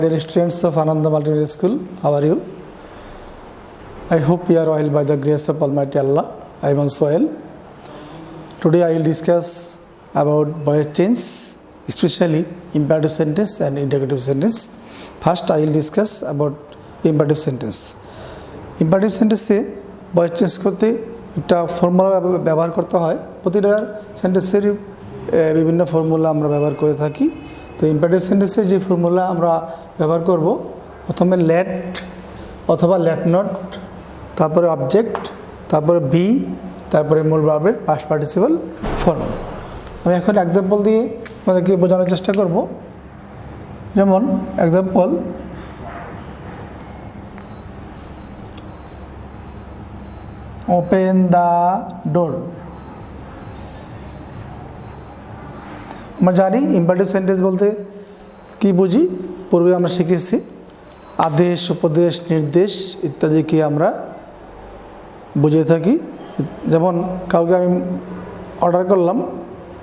Dear students of Ananda Multimedia School, how are you? I hope you are well by the grace of Almighty Allah. I am also well. Today I will discuss about voice change, especially imperative sentence and interrogative sentence. First I will discuss about imperative sentence. Imperative sentence A voice change করতে একটা formula ব্যবহার করতে হয়। প্রতিটা সেন্টেন্সের বিভিন্ন formula আমরা ব্যবহার করে থাকি। তো ইম্পারেটিভ সেন্টেন্সে যে ফর্মুলা আমরা ব্যবহার করব, প্রথমে লেট অথবা লেট নট, তারপরে অবজেক্ট, তারপরে বি, তারপরে মূল ভার্বের পাস্ট পার্টিসিপল ফর্ম। আমি এখন এক্সাম্পল দিয়ে আপনাদেরকে বোঝানোর চেষ্টা করব। যেমন এক্সাম্পল, ওপেন দ্য ডোর। আমরা জানি ইম্পারেটিভ সেন্টেন্স বলতে কি বুঝি, পূর্বে আমরা শিখেছি আদেশ, উপদেশ, নির্দেশ ইত্যাদিকে আমরা বুঝিয়ে থাকি। যেমন কাউকে আমি অর্ডার করলাম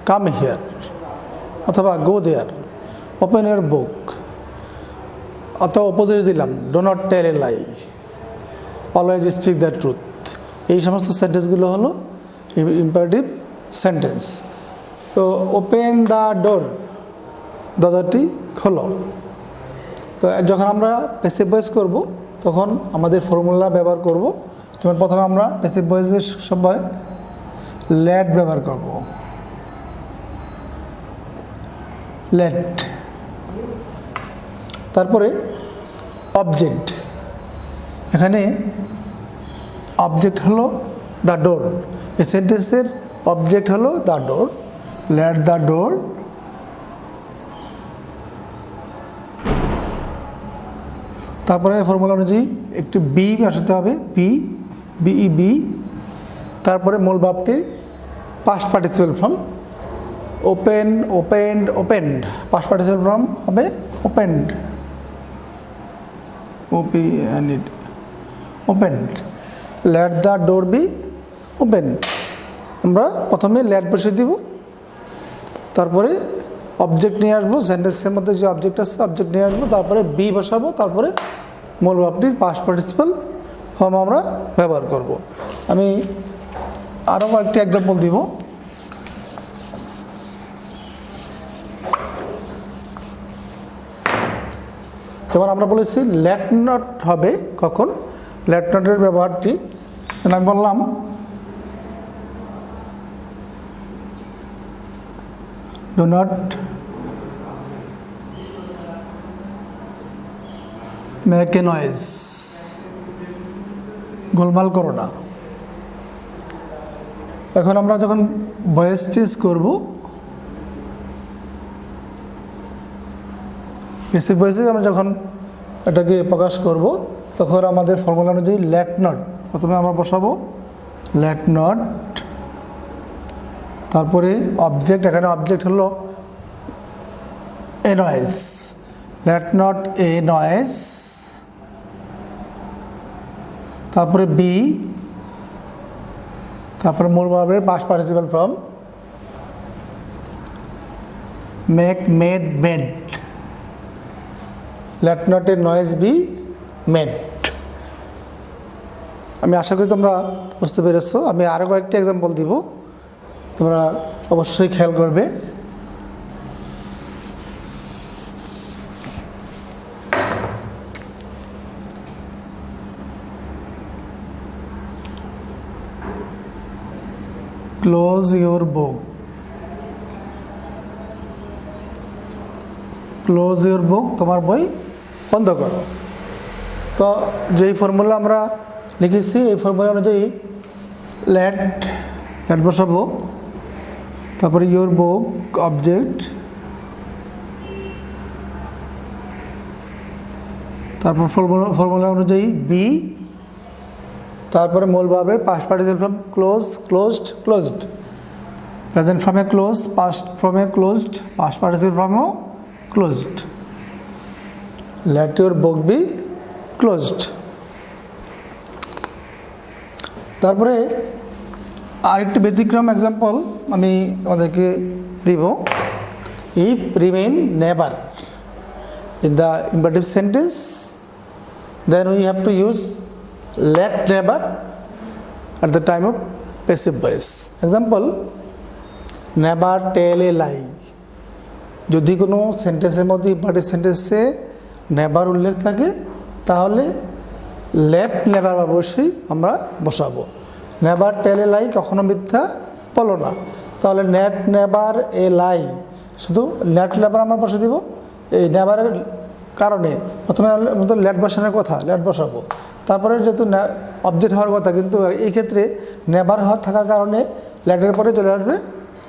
কাম হিয়ার অথবা গো দেয়ার, ওপেন ইউর বুক, অথবা উপদেশ দিলাম do not tell a lie, always speak the truth. এই সমস্ত সেন্টেন্সগুলো হলো ইম্পারেটিভ সেন্টেন্স। তো ওপেন দ্য ডোর, দরজাটি খোলো। তো যখন আমরা প্যাসিভ ভয়েস করব তখন আমাদের ফর্মুলা ব্যবহার করব। যেমন প্রথমে আমরা প্যাসিভ ভয়েসের সময় লেট ব্যবহার করব, লেট। তারপরে অবজেক্ট, এখানে অবজেক্ট হলো দ্য ডোর। এই সেন্টেন্সের অবজেক্ট হলো দ্য ডোর। লেট দ্য ডোর, তারপরে ফর্মুলা অনুযায়ী একটি বি বসাতে হবে, বিই। তারপরে মূল ভাবটি past participle form, open, opened, opened. Past participle form হবে opened, opened. Let the door be open. আমরা প্রথমে লেট বসিয়ে দিব, তারপরে অবজেক্ট নিয়ে আসবো, সেন্টেন্সের মধ্যে যে অবজেক্ট আছে অবজেক্ট নিয়ে আসবো, তারপরে বি বসাবো, তারপরে মূল ভাবটির পাস্ট পার্টিসিপল ফর্ম আমরা ব্যবহার করব। আমি আরও কয়েকটি এক্সাম্পল দিব। যেমন আমরা বলেছি লেট নট হবে কখন, লেট নটের ব্যবহারটি আমি বললাম do not make a noise, গোলমাল করো না। এখন আমরা যখন ভয়েস চেঞ্জ করব, প্যাসিভ ভয়েসে আমরা যখন এটাকে প্রকাশ করব তখন আমাদের ফর্মুলা অনুযায়ী লেট নট, প্রথমে আমরা বসাবো লেট নট, তারপরে অবজেক্ট, এখানে অবজেক্ট হলো a noise, let not a noise. তারপরে বি, তারপরে মূল ভার্বের past participle form make, made, made. Let not a noise be made. আমি আশা করি তোমরা বুঝতে পেরেছো। আমি আরও কয়েকটি এক্সাম্পল দিব, তোমরা অবশ্যই খেয়াল করবে। Close your book, close your book, তোমার বই বন্ধ করো। তো যেই ফর্মুলা আমরা লিখেছি এই ফর্মুলা অনুযায়ী লেট বসাবো, তারপরে ইউর বুক অবজেক্ট, তারপর ফর্মুলা অনুযায়ী বি, তারপরে মূল ভার্বের past participle form close, closed, closed. Present ফর্মে ক্লোজ, পাস্ট ফর্মে ক্লোজড, পাস্ট পার্টিসিপল ফর্মও closed. Let your book be closed. তারপরে আরেকটি ব্যতিক্রম এক্সাম্পল আমি আমাদেরকে দিব, if remain never. in the imperative sentence, then we have to use let never at the time of passive voice. Example, never tell a lie. যদি কোনো সেন্টেন্সের মধ্যে ইম্পারেটিভ সেন্টেন্সে নেভার উল্লেখ থাকে তাহলে লেট নেভার অবশ্যই আমরা বসাবো। নেভার টেল এ লাই, কখনো মিথ্যা বলো না, তাহলে নেট নেভার এ লাই, শুধু লেট নেভার আমরা বসে দিব। এই নেভারের কারণে প্রথমে লেট বসানোর কথা, লেট বসাবো, তারপরে যেহেতু অবজেক্ট হওয়ার কথা, কিন্তু এই ক্ষেত্রে নেভার থাকার কারণে লেটের পরে চলে আসবে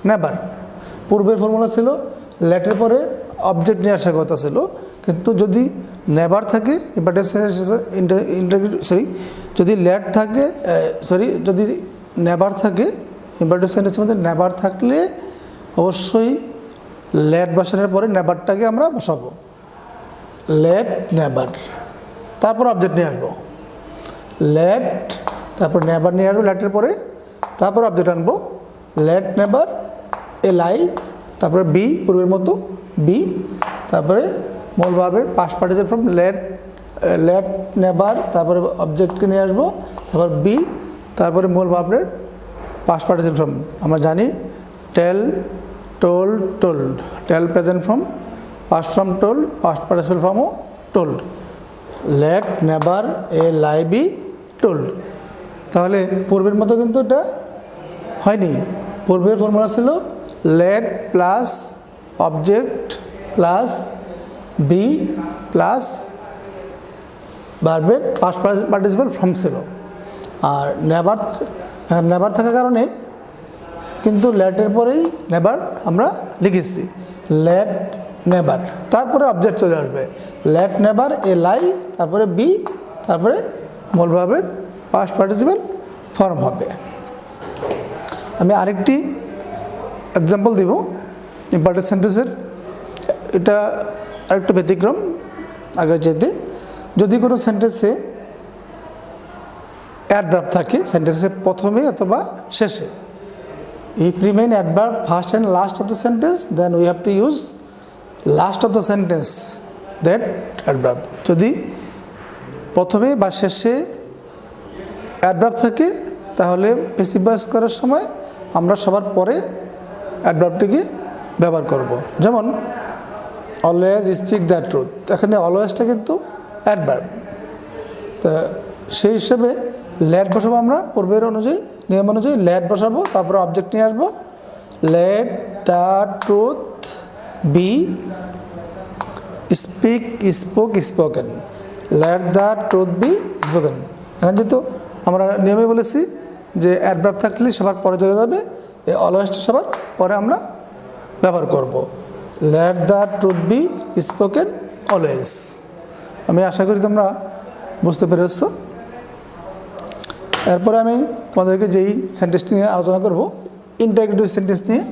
নেভার। পূর্বের ফর্মুলা ছিল লেটের পরে অবজেক্ট নিয়ে আসার কথা ছিল, কিন্তু যদি নেভার থাকে যদি লেট থাকে যদি নেভার থাকে ইম্পারেটিভ সেন্টেন্সের মধ্যে নেভার থাকলে অবশ্যই লেট বসানোর পরে নেভারটাকে আমরা বসাবো, লেট নেভার, তারপর অবজেক্ট নিয়ে আসবো। লেট, তারপর নেভার নিয়ে আসবো লেটের পরে, তারপর অবজেক্ট আনবো, লেট নেভার এ লাই, তারপরে বি, পূর্বের মতো বি, তারপরে মূল ভার্বের past participle form late never, তারপরে অবজেক্টকে নিয়ে আসবো, তারপর বি, তারপরে মূল ভার্বের পাস্ট পার্টিসিপল ফর্ম। আমরা জানি tell, told, told, tell present form, past form told, past participle ফর্মও told. Let never a lie be told. তাহলে পূর্বের মতো কিন্তু এটা হয়নি। পূর্বের ফর্মুলা ছিল let plus object plus be plus ভার্বের পাস্ট পার্টিসিপল ফর্ম ছিল। আর নেভার থাকার কারণে কিন্তু লেটের পরেই নেভার আমরা লিখেছি, লেট নেভার, তারপরে অবজেক্ট চলে আসবে, লেট নেভার এ লাই, তারপরে বি, তারপরে মূল ভার্বের পাস্ট পার্টিসিপল ফর্ম হবে। আমি আরেকটি এক্সাম্পল দিব ইম্পারেটিভ সেন্টেন্সের, এটা আরেকটু ব্যতিক্রম আগের চাইতে। যদি কোনো সেন্টেন্সে অ্যাডভার্ব থাকে সেন্টেন্সের প্রথমে অথবা শেষে, if remain adverb first and last of the sentence then we have to use last of the sentence that adverb. যদি প্রথমে বা শেষে অ্যাডভার্ব থাকে তাহলে প্যাসিভ ভয়েস করার সময় আমরা সবার পরে অ্যাডভার্বটিকে ব্যবহার করব। যেমন অলওয়েজ স্পিক দ্য ট্রুথ, এখানে অলওয়েজটা কিন্তু অ্যাডভার্ব, তা সেই হিসেবে লেট বসাবো আমরা পূর্বের অনুযায়ী, নিয়ম অনুযায়ী লেট বসাবো, তারপরে অবজেক্ট নিয়ে আসবো, let the truth B speak spoke spoken, let the truth B spoken. এখন যেহেতু আমরা নিয়মে বলেছি যে অ্যাডভার্ব থাকলে সবার পরে চলে যাবে, এই অলওয়েজটা সবার পরে আমরা ব্যবহার করব, let the truth B spoken always. আমি আশা করি তোমরা বুঝতে পেরেছ। এরপরে আমি তোমাদেরকে যেই সেন্টেন্সটি নিয়ে আলোচনা করব ইন্টারোগেটিভ সেন্টেন্স নিয়ে।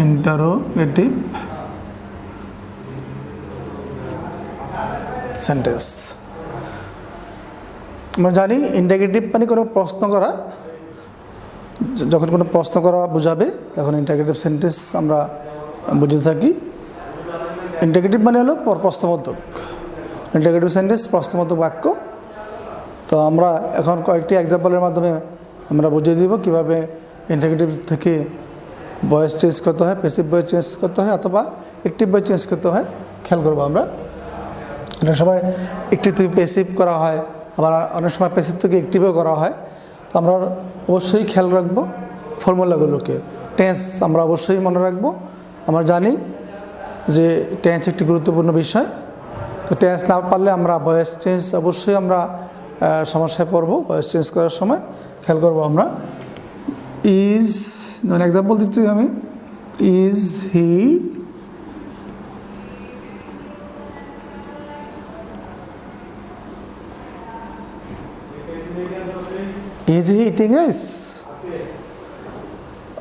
ইন্টারোগেটিভ সেন্টেন্স, আমরা জানি ইন্টারোগেটিভ মানে কোনো প্রশ্ন করা, যখন কোনো প্রশ্ন করা বোঝাবে তখন ইন্টারোগেটিভ সেন্টেন্স আমরা বুঝে থাকি। ইন্টারোগেটিভ মানে হলো প্রশ্নবোধক, ইন্টারোগেটিভ সেন্টেন্স প্রশ্নবোধক বাক্য। তো আমরা এখন কয়েকটি এক্সাম্পলের মাধ্যমে আমরা বুঝিয়ে দিব কীভাবে ইন্টারোগেটিভ থেকে ভয়েস চেঞ্জ করতে হয়, প্যাসিভ ভয়েস চেঞ্জ করতে হয় অথবা অ্যাক্টিভ ভয়েস চেঞ্জ করতে হয়, খেয়াল করবো আমরা। অনেক সময় অ্যাক্টিভ থেকে প্যাসিভ করা হয়, আবার অনেক সময় প্যাসিভ থেকে অ্যাক্টিভও করা হয়। তো আমরা অবশ্যই খেয়াল রাখবো ফর্মুলাগুলোকে। টেন্স আমরা অবশ্যই মনে রাখবো। আমরা জানি যে টেন্স একটি গুরুত্বপূর্ণ বিষয়, তো টেন্স না পারলে আমরা ভয়েস চেঞ্জ অবশ্যই আমরা সমস্যায় পড়বো। ভয়েস চেঞ্জ করার সময় খেয়াল করবো আমরা ইজ, যেমন এক্সাম্পল দিচ্ছি আমি, ইজ হি ইটিং রাইস।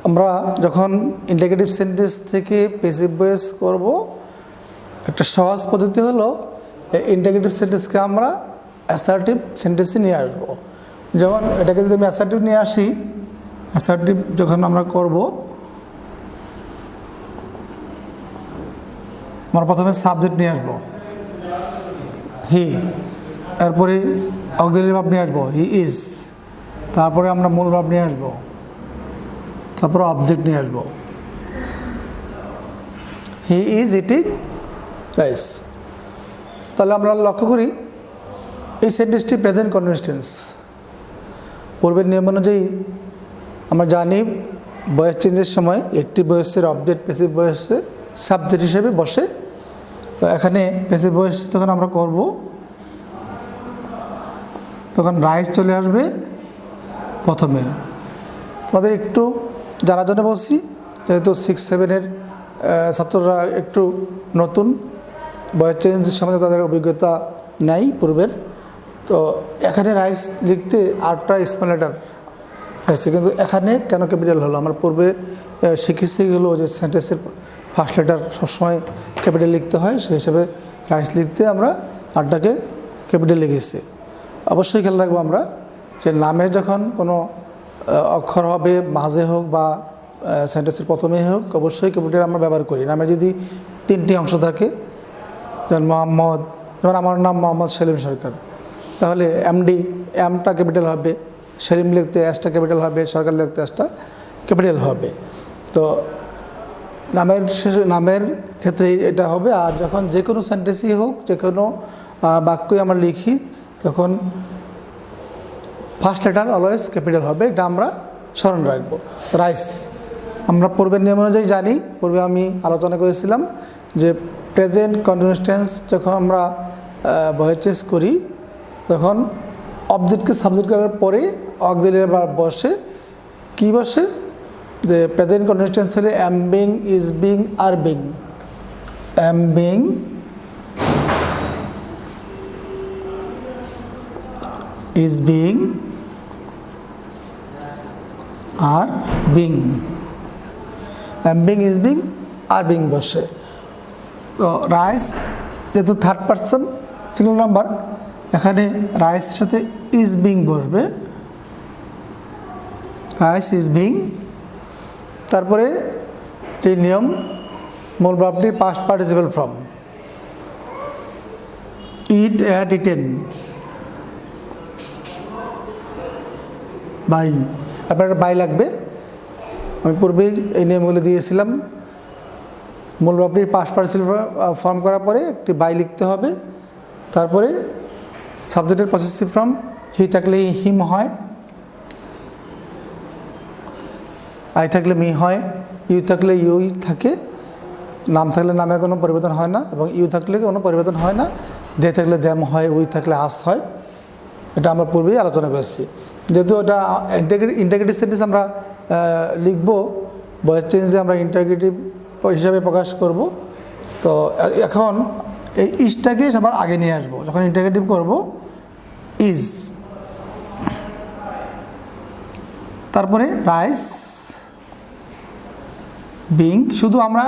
আমরা যখন ইন্টারোগেটিভ সেন্টেন্স থেকে প্যাসিভ ভয়েস করব, একটা সহজ পদ্ধতি হলো ইন্টারোগেটিভ সেন্টেন্সকে আমরা অ্যাসার্টিভ সেন্টেন্সে নিয়ে আসবো। যেমন এটাকে যদি আমি অ্যাসার্টিভ নিয়ে আসি, অ্যাসার্টিভ যখন আমরা করব, আমরা প্রথমে সাবজেক্ট নিয়ে আসবো হি, এরপরে অক্সিলারি ভার্ব নিয়ে আসবো হি ইজ, তারপরে আমরা মূল ভার্ব নিয়ে আসবো, তারপরে অবজেক্ট নিয়ে আসবো হি ইজ ইটিং রাইস। তাহলে আমরা লক্ষ্য করি এই সেন্টেন্সটি প্রেজেন্ট কন্টিনিউয়াস টেন্স। পূর্বের নিয়ম অনুযায়ী আমরা জানি ভয়েস চেঞ্জের সময় একটি ভয়েসের অবজেক্ট প্যাসিভ ভয়েসে সাবজেক্ট হিসেবে বসে। তো এখানে প্যাসিভ ভয়েস যখন আমরা করব তখন রাইস চলে আসবে প্রথমে। তোমাদের একটু জানার জন্য বলছি, যেহেতু 6-7-এর ছাত্ররা একটু নতুন, ভয়েস চেঞ্জের সময় তাদের অভিজ্ঞতা নাই পূর্বের, তো এখানে রাইস লিখতে 8টা স্মল লেটার হয়েছে, কিন্তু এখানে কেন ক্যাপিটাল হলো? আমরা পূর্বে শিখেছি হলো যে সেন্টেন্সের ফার্স্ট লেটার সবসময় ক্যাপিটাল লিখতে হয়, সেই হিসাবে রাইস লিখতে আমরা 8টাকে ক্যাপিটাল লিখেছি। অবশ্যই খেয়াল রাখবো আমরা যে নামে যখন কোনো অক্ষর হবে, মাঝে হোক বা সেন্টেন্সের প্রথমে হোক, অবশ্যই ক্যাপিটাল আমরা ব্যবহার করি। নামে যদি 3টি অংশ থাকে, যেমন মোহাম্মদ, যেমন আমার নাম মোহাম্মদ সেলিম সরকার, তাহলে এমডি, এমটা ক্যাপিটাল হবে, সেলিম লিখতে এসটা ক্যাপিটাল হবে, সরকার লিখতে এসটা ক্যাপিটাল হবে। তো নামের শেষে, নামের ক্ষেত্রে এটা হবে। আর যখন যে কোনো সেন্টেন্সই হোক, যে কোনো বাক্যই আমরা লিখি, তখন ফার্স্ট লেটার অলওয়েজ ক্যাপিটাল হবে, এটা আমরা স্মরণ রাখবো। রাইস আমরা পূর্বের নিয়ম অনুযায়ী জানি, পূর্বে আমি আলোচনা করেছিলাম যে প্রেজেন্ট কন্টিনিউয়াস টেন্স যখন আমরা ভয়েস চেঞ্জ করি, তখন অবজেক্টকে সাবজেক্ট করার পরে অক্সিলারি ভার্ব বসে। কি বসে? যে প্রেজেন্ট কন্টিনিউয়াস টেন্স হলে am being, is being, are being. Am being, is being, are being. Am being, is being, are being বসে। তো রাইস যেহেতু থার্ড পারসন সিঙ্গল নাম্বার, এখানে রাইসের সাথে ইজ বিং বসবে, রাইস ইজ বিং। তারপরে যে নিয়ম, মূল ভার্বটির past participle form eat, ate, eaten, by, আপনার বাই লাগবে। আমি পূর্বেই এই নিয়মগুলো দিয়েছিলাম। মূল ভার্বটির পাস্ট পার্টিসিপল ফর্ম করার পরে একটি বাই লিখতে হবে। তারপরে সাবজেক্টের পসেসিভ ফর্ম, হি থাকলে হিম হয়, আই থাকলে মি হয়, ইউ থাকলে ইউই থাকে, নাম থাকলে নামের কোনো পরিবর্তন হয় না, এবং ইউ থাকলে কোনো পরিবর্তন হয় না, দে থাকলে দ্যাম হয়, উই থাকলে আস হয়। এটা আমরা পূর্বেই আলোচনা করেছি। যেহেতু এটা ইন্টারগেটিভ সেন্টেন্স আমরা লিখব, ভয়েস চেঞ্জে আমরা ইন্টারগেটিভ হিসাবে প্রকাশ করব। তো এখন এই ইজটাকে সবার আগে নিয়ে আসবো। যখন ইন্টারগেটিভ করব, ইজ, তারপরে রাইস, বিং, শুধু আমরা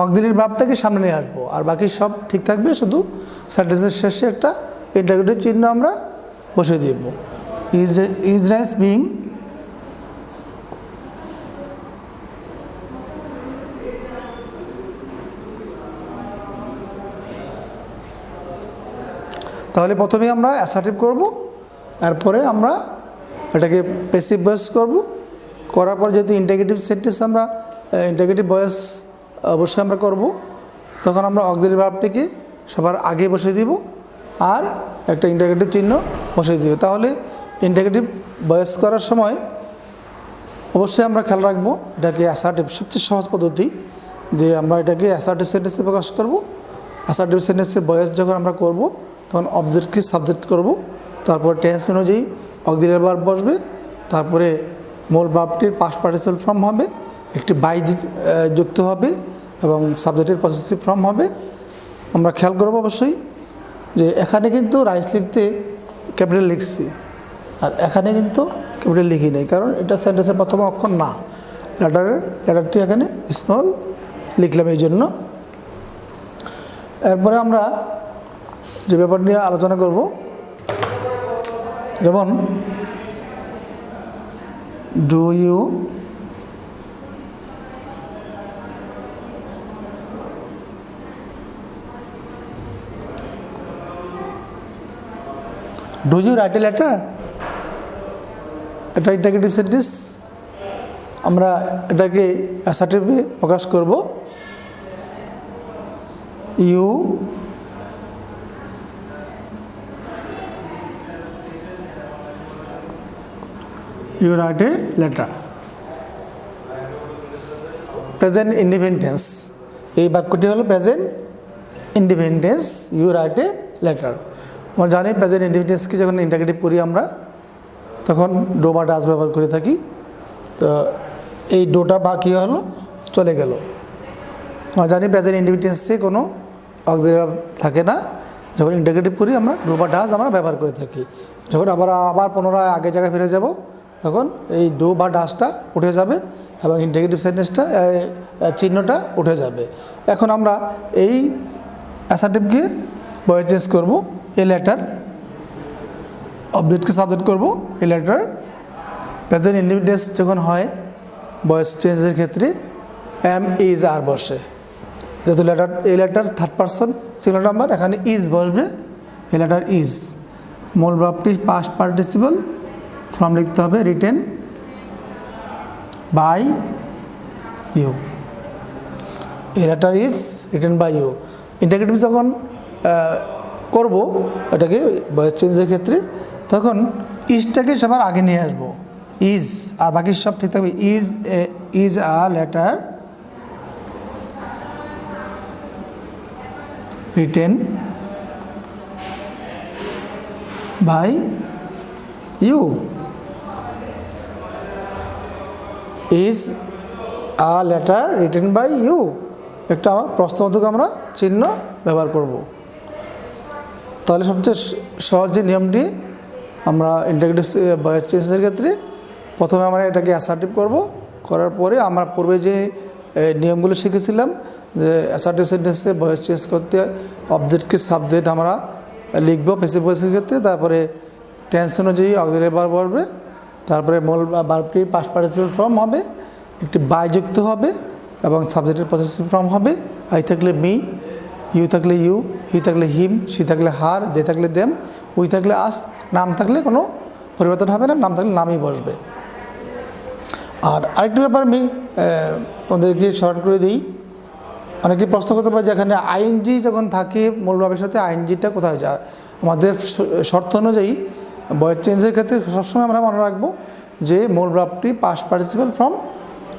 অক্সিলারি ভার্বটাকে সামনে নিয়ে আসবো, আর বাকি সব ঠিক থাকবে। শুধু সেন্টেন্সের শেষে একটা ইন্টারগেটিভ চিহ্ন আমরা বসিয়ে দিব। ইজ রাইস বিং, তাহলে প্রথমে আমরা অ্যাসার্টিভ করব, এরপরে আমরা এটাকে প্যাসিভ ভয়েস করব। করার পর যেহেতু ইন্টারগেটিভ সেন্টেন্স আমরা ইন্টারগেটিভ ভয়েস অবশ্যই আমরা করব, তখন আমরা অক্সিলারি ভার্বটিকে সবার আগে বসিয়ে দিব আর একটা ইন্টারগেটিভ চিহ্ন বসিয়ে দিব। তাহলে ইন্টারগেটিভ ভয়েস করার সময় অবশ্যই আমরা খেয়াল রাখবো এটাকে অ্যাসার্টিভ, সবচেয়ে সহজ পদ্ধতি যে আমরা এটাকে অ্যাসার্টিভ সেন্টেন্সে প্রকাশ করব। অ্যাসার্টিভ সেন্টেন্সের ভয়েস যখন আমরা করব, তখন অবজেক্টকে সাবজেক্ট করব, তারপর টেন্স অনুযায়ী অক্সিলারি ভার্ব বসবে, তারপরে মূল ভার্বটির পাস্ট পার্টিসিপল ফর্ম হবে, একটি বাই যুক্ত হবে এবং সাবজেক্টের পসেসিভ ফর্ম হবে। আমরা খেয়াল করব অবশ্যই যে এখানে কিন্তু রাইস লিখতে ক্যাপিটাল লিখছি, আর এখানে কিন্তু ক্যাপিটাল লিখি নেই, কারণ এটা সেন্টেন্সের প্রথম অক্ষর না, লেটারটি এখানে স্মল লিখলাম এই জন্য। এরপরে আমরা যে ব্যাপার নিয়ে আলোচনা করব যেমন do you write a letter, এটা ইন্টারগেটিভ সেন্টেন্স। আমরা এটাকে অ্যাসার্টিভে প্রকাশ করব, you write a letter. Present independence, এই বাক্যটি হলো present independence, you write a letter. আমরা জানি প্রেজেন্ট ইন্ডিপেন্ডেন্সকে যখন ইন্টারগেটিভ করি আমরা তখন ডো বা ডাস ব্যবহার করে থাকি। তো এই ডোটা বা কী হলো, চলে গেল। আমরা জানি প্রেজেন্ট ইন্ডিপেন্ডেন্সে কোনো অক্সিলারি থাকে না, যখন ইন্টারগেটিভ করি আমরা ডো বা ডাস আমরা ব্যবহার করে থাকি। যখন আবার পুনরায় আগের জায়গায় ফিরে যাব তখন এই ডো বা ডাসটা উঠে যাবে এবং ইন্টারগেটিভ সেন্টেন্সটা চিহ্নটা উঠে যাবে। এখন আমরা এই অ্যাসার্টিভকে ভয়েস চেঞ্জ করব, এ লেটার, অবজেক্টকে সাবজেক্ট করব এ লেটার। প্রেজেন্ট ইন্ডিপেন্ডেন্স যখন হয় ভয়েস চেঞ্জের ক্ষেত্রে এম ইজ আর বসে, যেহেতু letter a letter third person singular number, এখানে ইজ বসবে, এ লেটার ইজ। মূল ভার্বটি পাস্ট পার্টিসিপল, ফর্ম লিখতে হবে written by you, a letter is written by you. Interrogative যখন করব এটাকে ভয়েস চেঞ্জের ক্ষেত্রে তখন ইজটাকে সবার আগে নিয়ে আসবো, ইজ, আর বাকি সব ঠিক থাকবে। Is a letter written by you, is a letter written by you. একটা প্রশ্নবোধক আমরা চিহ্ন ব্যবহার করব। তাহলে সবচেয়ে সহজ যে নিয়মটি আমরা ইন্টারগেটিভ ভয়েস চেঞ্জের ক্ষেত্রে প্রথমে আমরা এটাকে অ্যাসার্টিভ করব, করার পরে আমরা পূর্বে যে নিয়মগুলো শিখেছিলাম যে অ্যাসার্টিভ সেন্টেন্সে ভয়েস চেঞ্জ করতে অবজেক্টকে সাবজেক্ট আমরা লিখব প্যাসিভ ভয়েসের ক্ষেত্রে, তারপরে টেন্স অনুযায়ী অক্সিলারি ভার্ব বলবে, তারপরে মূল ভার্বটি পাস্ট পার্টিসিপল ফর্ম হবে, একটি বাই যুক্ত হবে এবং সাবজেক্টের পসেসিভ ফর্ম হবে। আই থাকলে মি, ইউ থাকলে ইউ, হি থাকলে হিম, সি থাকলে হার, দে থাকলে দেম, উই থাকলে আস। নাম থাকলে কোনো পরিবর্তন হবে না, নাম থাকলে নামই বসবে। আর আরেকটি ব্যাপার আমি ওদেরকে স্মরণ করে দিই, অনেকে প্রশ্ন করতে পারে যে এখানে আইএনজি যখন থাকে মূল ভাবের সাথে আইএনজিটা কোথায় যায়। আমাদের শর্ত অনুযায়ী ভয়েস চেঞ্জের ক্ষেত্রে সবসময় আমরা মনে রাখবো যে মূল ভাবটি পাস্ট পার্টিসিপল ফর্ম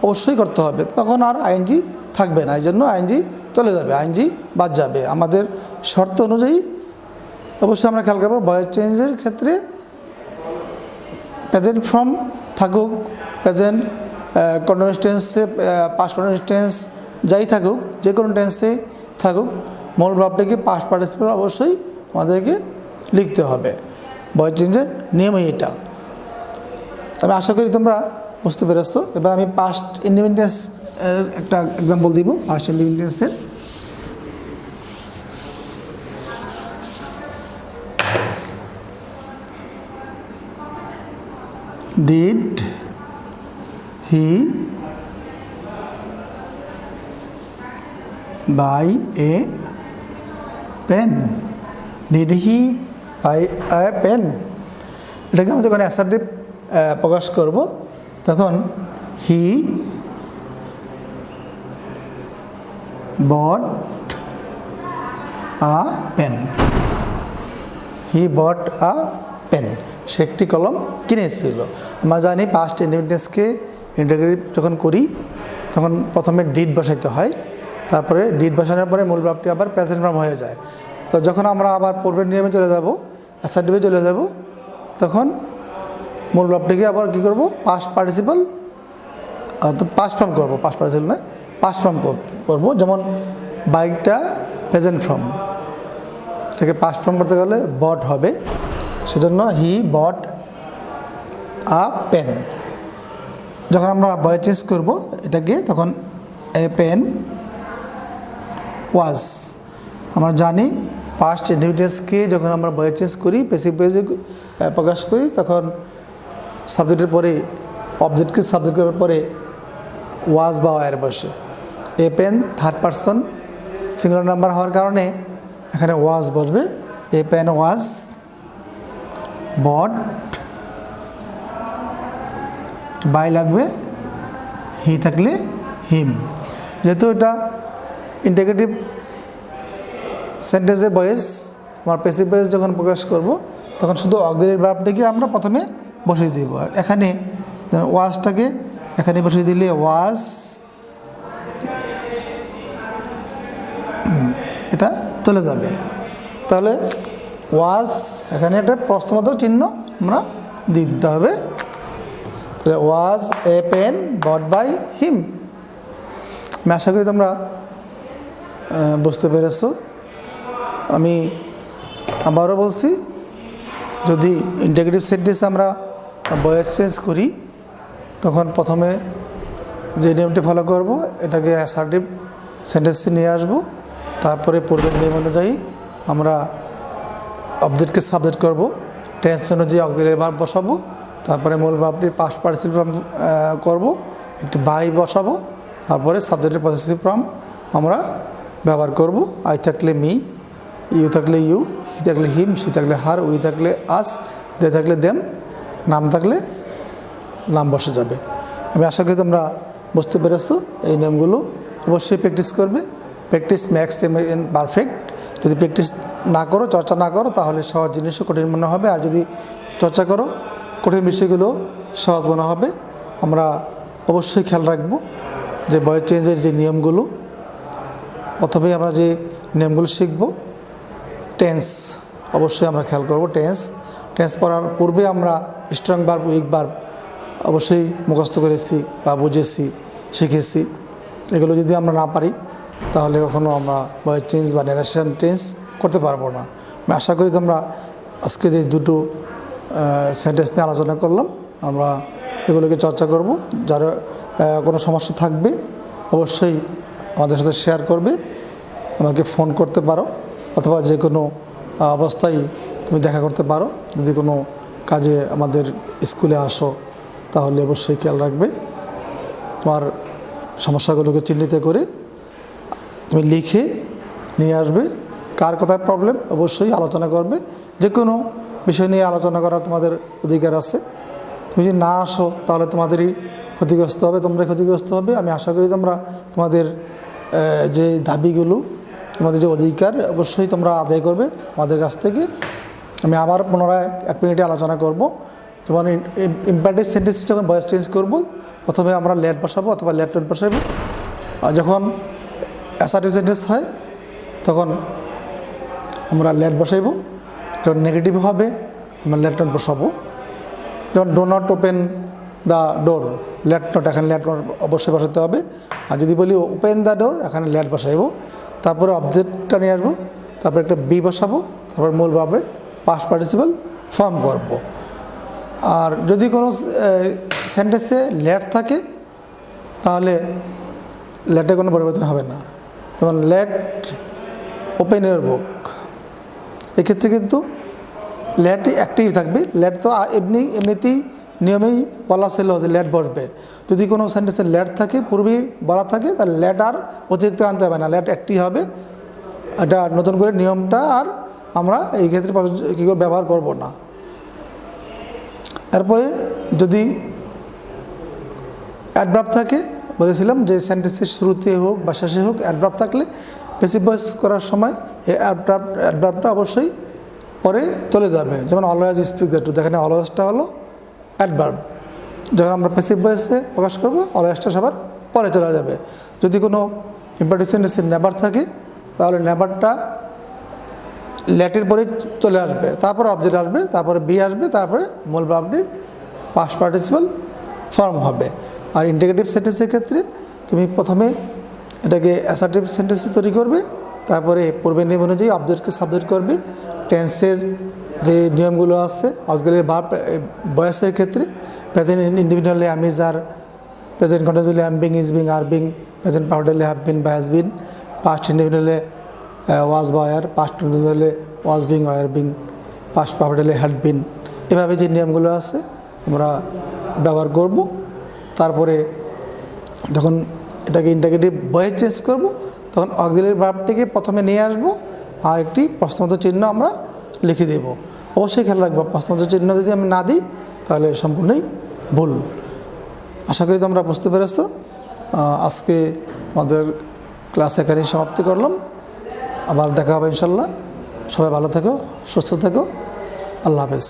অবশ্যই করতে হবে, তখন আর আইএনজি থাকবে না, এই জন্য আইএনজি চলে যাবে, আইএনজি বাদ যাবে। আমাদের শর্ত অনুযায়ী অবশ্যই আমরা খেয়াল করবো ভয়েস চেঞ্জের ক্ষেত্রে প্রেজেন্ট ফর্ম থাকুক, প্রেজেন্ট কন্টিনিউয়াস টেন্সে, পাস্ট কন্টিনিউয়াস টেন্স যাই থাকুক, যে কোনো টেন্সে থাকুক, মূল ভাবটিকে পাস্ট পার্টিসিপল অবশ্যই আমাদেরকে লিখতে হবে। ভয়েস চেঞ্জের নিয়মই এটা। আমি আশা করি তোমরা বুঝতে পেরেছো। এবার আমি পাস্ট ইন্ডিপেন্ডেন্স একটা এক্সাম্পল দিব। পাস্ট ইন্ডিপেন্ডেন্সের did he buy a pen, did he buy a pen. এটাকে আমি যখন অ্যাসার্টিভ প্রকাশ করব তখন হি বট a pen, he bot a pen, সে একটি কলম কিনেছিল। আমরা জানি পাস্ট ইন্ডিপেন্ডেন্সকে ইন্টারগ্রেটিভ যখন করি তখন প্রথমে ডিড বসাইতে হয়, তারপরে ডিড বসানোর পরে মূল ভাবটি আবার প্রেজেন্ট ফর্ম হয়ে যায়। তো যখন আমরা আবার পূর্বের নিয়মে চলে যাব, অ্যাসার্টিভে চলে যাব, তখন মূল ভাবটিকে আবার কী করব, পাস্ট পার্টিসিপল অর্থাৎ পাস্ট ফর্ম করবো, পাস্ট পার্টিসিপল নয়, পাস্ট ফর্ম করবো। যেমন বাইকটা প্রেজেন্ট ফর্ম, এটাকে পাস্ট ফর্ম করতে গেলে বট হবে, সেজন্য হি বট আ পেন। যখন আমরা ভয়েস চেঞ্জ করবো এটাকে তখন এ পেন ওয়াজ। আমরা জানি পাস্ট ইন্ডিভিজুয়ালসকে যখন আমরা ভয়েস চেঞ্জ করি প্যাসিভ ভয়েসে প্রকাশ করি তখন সাবজেক্টের পরে অবজেক্টকে সাবজেক্ট করার পরে ওয়াজ বা ওয়ার বসে। A pen third person singular number হওয়ার কারণে এখানে ওয়াজ বসবে। A pen was bot, by লাগবে, হি থাকলে হিম। যেহেতু এটা ইন্টিগ্রেটিভ সেন্টেন্সের ভয়েস, আমার প্যাসিভ ভয়েস যখন প্রকাশ করব তখন শুধু অক্সিলারি ভার্বটাকে আমরা প্রথমে বসিয়ে দিব। এখানে ওয়াজটাকে এখানে বসিয়ে দিলে ওয়াজ, এটা চলে যাবে। তাহলে ওয়াজ এখানে একটা প্রশ্নবোধক চিহ্ন আমরা দিয়ে দিতে হবে। তাহলে ওয়াজ a pen bought by him. আমি আশা করি তোমরা বুঝতে পেরেছ। আমি আবারও বলছি, যদি ইন্টিগ্রেটিভ সেন্টেন্সে আমরা ভয়েস চেঞ্জ করি তখন প্রথমে যে নিয়মটি ফলো করব এটাকে অ্যাসার্টিভ সেন্টেন্সে নিয়ে আসব। তারপরে পূর্বের নিয়ম অনুযায়ী আমরা অবজেক্টকে সাবজেক্ট করব, টেন্স অনুযায়ী অক্সিলারি ভার্ব বসাবো, তারপরে মূল ভার্বটির পাস্ট পার্টিসিপেল ফর্ম করব, একটি বাই বসাবো, তারপরে সাবজেক্টের পসেসিভ ফর্ম আমরা ব্যবহার করব। আই থাকলে মি, ইউ থাকলে ইউ, হি থাকলে হিম, সি থাকলে হার, উই থাকলে আস, দে থাকলে দেম, নাম থাকলে নাম বসে যাবে। আমি আশা করি তোমরা বুঝতে পেরেছো। এই নিয়মগুলো অবশ্যই প্র্যাকটিস করবে। Practice max N perfect. যদি প্র্যাকটিস না করো, চর্চা না করো, তাহলে সহজ জিনিসও কঠিন মনে হবে। আর যদি চর্চা করো, কঠিন বিষয়গুলো সহজ মনে হবে। আমরা অবশ্যই খেয়াল রাখবো যে ভয়েস চেঞ্জের যে নিয়মগুলো, প্রথমেই আমরা যে নিয়মগুলো শিখব, টেন্স অবশ্যই আমরা খেয়াল করব। টেন্স পড়ার পূর্বে আমরা স্ট্রং ভার্ব, উইক ভার্ব অবশ্যই মুখস্থ করেছি বা বুঝেছি, শিখেছি। এগুলো যদি আমরা না পারি তাহলে কখনো আমরা ভয়েস চেঞ্জ বা ন্যারেশন চেঞ্জ করতে পারবো না। আমি আশা করি তোমরা আজকে যে দুটো সেন্টেন্স নিয়ে আলোচনা করলাম আমরা এগুলোকে চর্চা করব। যারা কোনো সমস্যা থাকবে অবশ্যই আমাদের সাথে শেয়ার করবে, আমাকে ফোন করতে পারো, অথবা যে কোনো অবস্থায় তুমি দেখা করতে পারো। যদি কোনো কাজে আমাদের স্কুলে আসো তাহলে অবশ্যই খেয়াল রাখবে, তোমার সমস্যাগুলোকে চিহ্নিত করে তুমি লিখে নিয়ে আসবে। কার কোথায় প্রবলেম অবশ্যই আলোচনা করবে। যে কোনো বিষয় নিয়ে আলোচনা করার তোমাদের অধিকার আছে। তুমি যদি না আসো তাহলে তোমাদেরই ক্ষতিগ্রস্ত হবে, তোমরাই ক্ষতিগ্রস্ত হবে। আমি আশা করি তোমরা তোমাদের যে দাবিগুলো, তোমাদের যে অধিকার অবশ্যই তোমরা আদায় করবে আমাদের কাছ থেকে। আমি আবার পুনরায় 1 মিনিটে আলোচনা করব। যেমন ইম্পারেটিভ সেন্টেন্স যখন ভয়েস চেঞ্জ করব প্রথমে আমরা লেট বসাবো অথবা লেট নোট বসাবো। আর যখন অ্যাসার্টিভ সেন্টেন্স হয় তখন আমরা লেট বসাইব। যখন নেগেটিভ হবে আমরা লেট নোট বসাবো। যেমন do not open the door, let not, এখানে লেট নোট অবশ্যই বসাতে হবে। আর যদি বলি ওপেন দ্য ডোর, এখানে লেট বসাইব। তারপরে অবজেক্টটা নিয়ে আসবো, তারপরে একটা বি বসাবো, তারপর মূল ভার্বের পাস্ট পার্টিসিপেল ফর্ম করব। আর যদি কোনো সেন্টেন্সে লেট থাকে তাহলে লেটে কোনো পরিবর্তন হবে না। যেমন লেট ওপেন ইউর বুক, এক্ষেত্রে কিন্তু লেট অ্যাক্টিভ থাকবে। লেট তো এমনিতেই নিয়মেই বলা ছিল যে লেট বসবে। যদি কোনো সেন্টেন্সে লেট থাকে, পূর্বেই বলা থাকে, তাহলে লেট আর অতিরিক্ত আনতে হবে না, লেট অ্যাক্টিভ হবে। এটা নতুন করে নিয়মটা আর আমরা এই ক্ষেত্রে কী করে ব্যবহার করব না। এরপরে যদি অ্যাডভার্ব থাকে, বলেছিলাম যে সেন্টেন্সের শুরুতে হোক বা শেষে হোক অ্যাডভার্ব থাকলে প্যাসিভ ভয়েস করার সময় এই অ্যাডভার্বটা অবশ্যই পরে চলে যাবে। যেমন অলওয়েজ স্পিক দ্য ট্রুথ, এখানে অলওয়েজটা হলো অ্যাডভার্ব। যখন আমরা প্যাসিভ ভয়েসে প্রকাশ করব অলওয়েজটা সবার পরে চলে যাবে। যদি কোনো ইম্পারেটিভ সেন্টেন্সে নেভার থাকে তাহলে নেভারটা লেটের পরে চলে আসবে, তারপরে অবজেক্ট আসবে, তারপরে বি আসবে, তারপরে মূল ভার্বটির পাস্ট পার্টিসিপেল ফর্ম হবে। আর ইন্টিগ্রেটিভ সেন্টেন্সের ক্ষেত্রে তুমি প্রথমে এটাকে অ্যাসার্টিভ সেন্টেন্সে তৈরি করবে, তারপরে পূর্বের নিয়ম অনুযায়ী অবজেক্টকে সাবজেক্ট করবে। টেন্সের যে নিয়মগুলো আছে অক্সিলারি ভার্ব ভয়েসের ক্ষেত্রে, present individually am is are, present continuously am being, is being, are being, present perfect have been বা has been, past individually was বা ওয়ার, পাস্ট টেন্স হলে was being, were being, past perfect হলে had been. এভাবে যে নিয়মগুলো আছে আমরা ব্যবহার করব। তারপরে যখন এটাকে ইন্টারগেটিভ ভয়েস চেঞ্জ করব তখন অক্সিলারি ভার্বটিকে প্রথমে নিয়ে আসব আর একটি প্রশ্নবোধক চিহ্ন আমরা লিখে দেব। অবশ্যই খেয়াল রাখবো প্রশ্নবোধক চিহ্ন যদি আমি না দিই তাহলে সম্পূর্ণই ভুল। আশা করি তোমরা বুঝতে পেরেছো। আজকে আমাদের ক্লাস এখানেই সমাপ্তি করলাম। আবার দেখা হবে ইনশাল্লাহ। সবাই ভালো থেকো, সুস্থ থেকো। আল্লাহ হাফেজ।